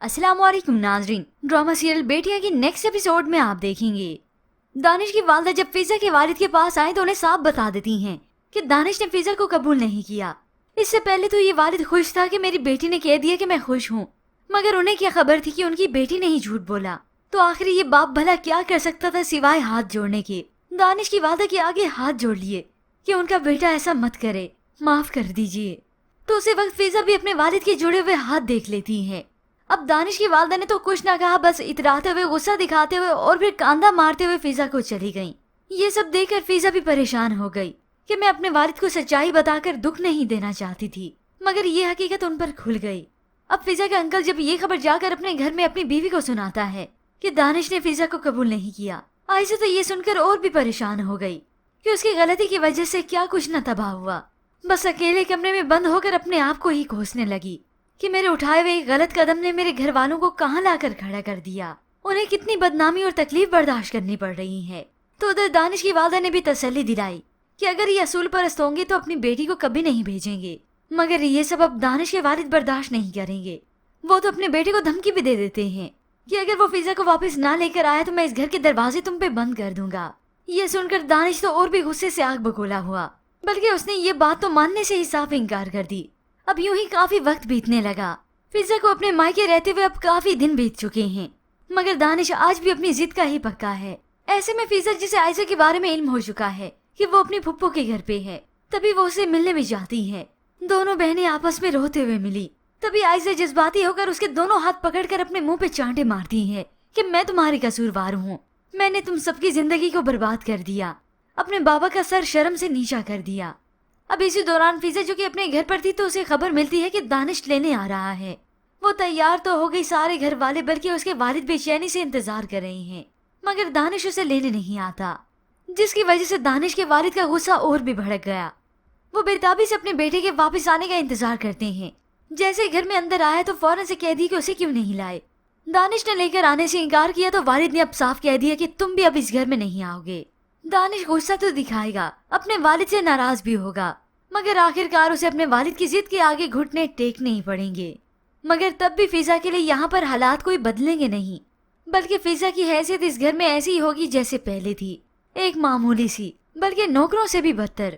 अस्सलाम वालेकुम नाजरीन। ड्रामा सीरियल बेटियां की नेक्स्ट एपिसोड में आप देखेंगे दानिश की वालदा जब फिजा के वालिद के पास आए तो उन्हें साफ बता देती हैं कि दानिश ने फिजा को कबूल नहीं किया। इससे पहले तो ये वालिद खुश था कि मेरी बेटी ने कह दिया कि मैं खुश हूँ, मगर उन्हें क्या खबर थी कि उनकी बेटी ने ही झूठ बोला। तो आखिर ये बाप भला क्या कर सकता था सिवाय हाथ जोड़ने के। दानिश की वालदा के आगे हाथ जोड़ लिए कि उनका बेटा ऐसा मत करे, माफ कर दीजिए। तो उसी वक्त फिजा भी अपने वालिद के जुड़े हुए हाथ देख लेती है। अब दानिश की वालदा ने तो कुछ ना कहा, बस इतराते हुए, गुस्सा दिखाते हुए और फिर कांधा मारते हुए फिजा को चली गईं। ये सब देखकर फिजा भी परेशान हो गई कि मैं अपने वालिद को सच्चाई बताकर दुख नहीं देना चाहती थी, मगर ये हकीकत उन पर खुल गई। अब फिजा का अंकल जब ये खबर जाकर अपने घर में अपनी बीवी को सुनाता है कि दानिश ने फिजा को कबूल नहीं किया, आयशा तो ये सुनकर और भी परेशान हो गई कि उसकी गलती की वजह से क्या कुछ न तबाह हुआ। बस अकेले कमरे में बंद होकर अपने आप को ही कोसने लगी कि मेरे उठाए हुए गलत कदम ने मेरे घर वालों को कहाँ लाकर खड़ा कर दिया, उन्हें कितनी बदनामी और तकलीफ बर्दाश्त करनी पड़ रही है। तो उधर दानिश की वालदा ने भी तसल्ली दिलाई कि अगर ये असूल परस्त होंगे तो अपनी बेटी को कभी नहीं भेजेंगे, मगर ये सब अब दानिश के वालिद बर्दाश्त नहीं करेंगे। वो तो अपने बेटे को धमकी भी दे देते हैं कि अगर वो फिजा को वापस ना लेकर आया तो मैं इस घर के दरवाजे तुम पे बंद कर दूंगा। ये सुनकर दानिश तो और भी गुस्से से आग बगोला हुआ, बल्कि उसने ये बात तो मानने से ही साफ इनकार कर दी। अब यूं ही काफी वक्त बीतने लगा। फिजा को अपने मायके रहते हुए अब काफी दिन बीत चुके हैं, मगर दानिश आज भी अपनी जिद का ही पक्का है। ऐसे में फिजा जिसे आयशा के बारे में इल्म हो चुका है कि वो अपनी फुप्पो के घर पे है, तभी वो उसे मिलने में जाती है। दोनों बहनें आपस में रोते हुए मिली। तभी आयशा जज्बाती होकर उसके दोनों हाथ पकड़कर अपने मुंह पे चांटे मारती है कि मैं तुम्हारी कसूरवार हूँ, मैंने तुम सबकी जिंदगी को बर्बाद कर दिया, अपने बाबा का सर शर्म से नीचा कर दिया। अब इसी दौरान फिजा जो कि अपने घर पर थी तो उसे खबर मिलती है कि दानिश लेने आ रहा है। वो तैयार तो हो गई, सारे घर वाले बल्कि उसके वालिद बेचैनी से इंतजार कर रहे हैं, मगर दानिश उसे लेने नहीं आता, जिसकी वजह से दानिश के वालिद का गुस्सा और भी भड़क गया। वो बेताबी से अपने बेटे के वापस आने का इंतजार करते हैं। जैसे घर में अंदर आया तो फौरन से कह दी कि उसे क्यों नहीं लाए। दानिश ने लेकर आने से इनकार किया तो वालिद ने अब साफ कह दिया कि तुम भी अब इस घर में नहीं आओगे। दानिश गुस्सा तो दिखाएगा, अपने वालिद से नाराज भी होगा, मगर आखिरकार उसे अपने वालिद की जिद के आगे घुटने टेकने ही पड़ेंगे। मगर तब भी फिजा के लिए यहाँ पर हालात कोई बदलेंगे नहीं, बल्कि फिजा की हैसियत इस घर में ऐसी ही होगी जैसे पहले थी, एक मामूली सी, बल्कि नौकरों से भी बदतर।